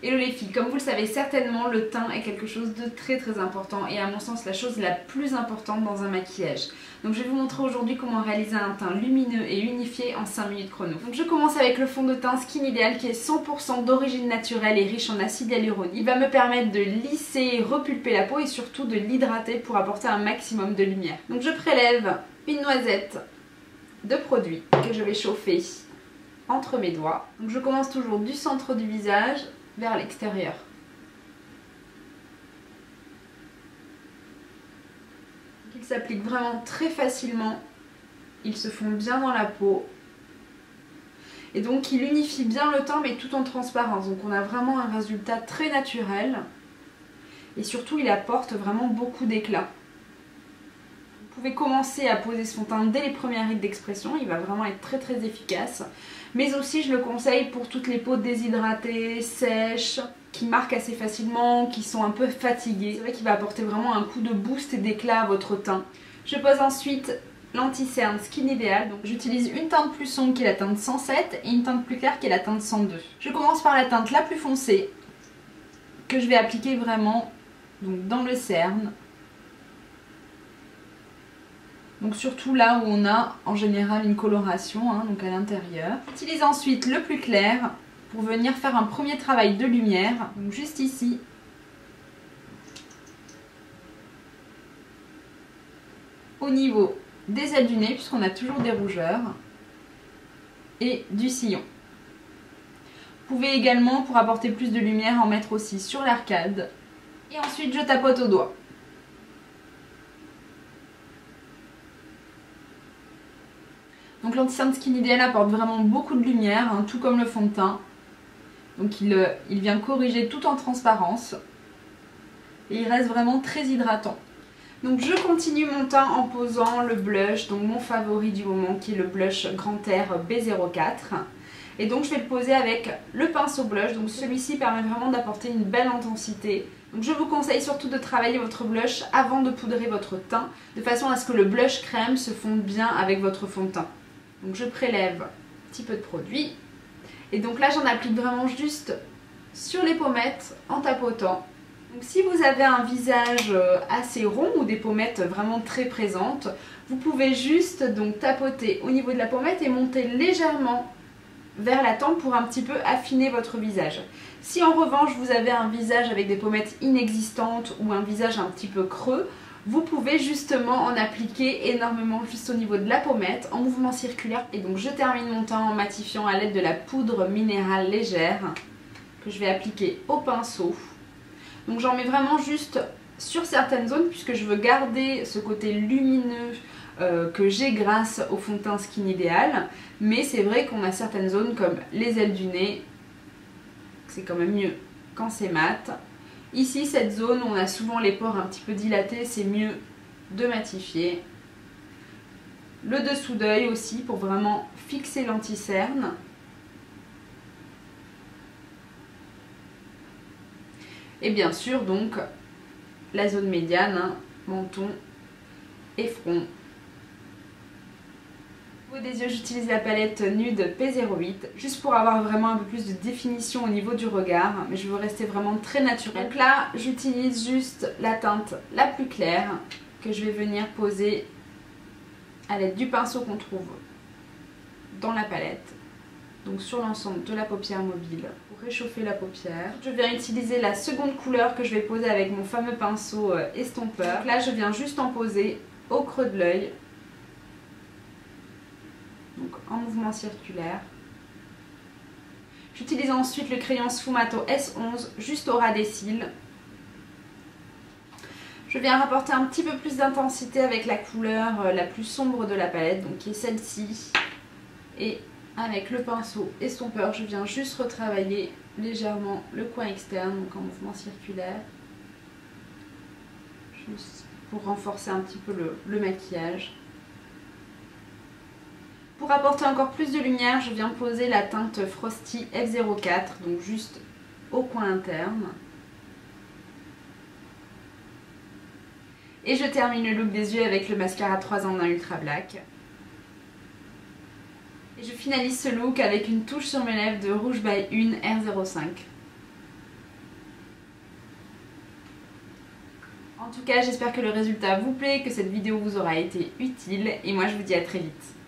Hello les filles, comme vous le savez certainement, le teint est quelque chose de très important et à mon sens la chose la plus importante dans un maquillage. Donc je vais vous montrer aujourd'hui comment réaliser un teint lumineux et unifié en 5 minutes chrono. Donc je commence avec le fond de teint Skin Ideal qui est 100% d'origine naturelle et riche en acide hyaluronique. Il va me permettre de lisser, repulper la peau et surtout de l'hydrater pour apporter un maximum de lumière. Donc je prélève une noisette de produit que je vais chauffer entre mes doigts. Donc je commence toujours du centre du visage vers l'extérieur. Il s'applique vraiment très facilement, il se fond bien dans la peau et donc il unifie bien le teint mais tout en transparence, donc on a vraiment un résultat très naturel et surtout il apporte vraiment beaucoup d'éclat. Vous pouvez commencer à poser son teint dès les premières rides d'expression, il va vraiment être très efficace. Mais aussi je le conseille pour toutes les peaux déshydratées, sèches, qui marquent assez facilement, qui sont un peu fatiguées. C'est vrai qu'il va apporter vraiment un coup de boost et d'éclat à votre teint. Je pose ensuite l'anti-cerne Skin Ideal. Donc j'utilise une teinte plus sombre qui est la teinte 107 et une teinte plus claire qui est la teinte 102. Je commence par la teinte la plus foncée que je vais appliquer vraiment donc, dans le cerne. Donc surtout là où on a en général une coloration, donc à l'intérieur. J'utilise ensuite le plus clair pour venir faire un premier travail de lumière, donc juste ici. Au niveau des ailes du nez, puisqu'on a toujours des rougeurs, et du sillon. Vous pouvez également, pour apporter plus de lumière, en mettre aussi sur l'arcade. Et ensuite je tapote au doigt. Donc l'anti-cerne Skin Ideal apporte vraiment beaucoup de lumière, tout comme le fond de teint. Donc il vient corriger tout en transparence. Et il reste vraiment très hydratant. Donc je continue mon teint en posant le blush, donc mon favori du moment qui est le blush Grand Air B04. Et donc je vais le poser avec le pinceau blush, donc celui-ci permet vraiment d'apporter une belle intensité. Donc je vous conseille surtout de travailler votre blush avant de poudrer votre teint, de façon à ce que le blush crème se fonde bien avec votre fond de teint. Donc je prélève un petit peu de produit et donc là j'en applique vraiment juste sur les pommettes en tapotant. Donc si vous avez un visage assez rond ou des pommettes vraiment très présentes, vous pouvez juste donc tapoter au niveau de la pommette et monter légèrement vers la tempe pour un petit peu affiner votre visage. Si en revanche vous avez un visage avec des pommettes inexistantes ou un visage un petit peu creux, vous pouvez justement en appliquer énormément juste au niveau de la pommette en mouvement circulaire. Et donc je termine mon teint en matifiant à l'aide de la poudre minérale légère que je vais appliquer au pinceau. Donc j'en mets vraiment juste sur certaines zones puisque je veux garder ce côté lumineux que j'ai grâce au fond de teint Skin Ideal. Mais c'est vrai qu'on a certaines zones comme les ailes du nez, c'est quand même mieux quand c'est mat. Ici, cette zone où on a souvent les pores un petit peu dilatés, c'est mieux de matifier. Le dessous d'œil aussi pour vraiment fixer l'anti-cerne. Et bien sûr donc la zone médiane, menton et front. Au niveau des yeux, j'utilise la palette nude P08 juste pour avoir vraiment un peu plus de définition au niveau du regard, mais je veux rester vraiment très naturelle. Donc là, j'utilise juste la teinte la plus claire que je vais venir poser à l'aide du pinceau qu'on trouve dans la palette, donc sur l'ensemble de la paupière mobile pour réchauffer la paupière. Je viens utiliser la seconde couleur que je vais poser avec mon fameux pinceau estompeur. Donc là, je viens juste en poser au creux de l'œil. Donc en mouvement circulaire. J'utilise ensuite le crayon Sfumato S11 juste au ras des cils. Je viens rapporter un petit peu plus d'intensité avec la couleur la plus sombre de la palette, donc qui est celle-ci. Et avec le pinceau estompeur, je viens juste retravailler légèrement le coin externe, donc en mouvement circulaire. Juste pour renforcer un petit peu le maquillage. Pour apporter encore plus de lumière, je viens poser la teinte Frosty F04, donc juste au coin interne. Et je termine le look des yeux avec le mascara 3 en 1 Ultra Black. Et je finalise ce look avec une touche sur mes lèvres de Rouge by Une R05. En tout cas, j'espère que le résultat vous plaît, que cette vidéo vous aura été utile et moi je vous dis à très vite.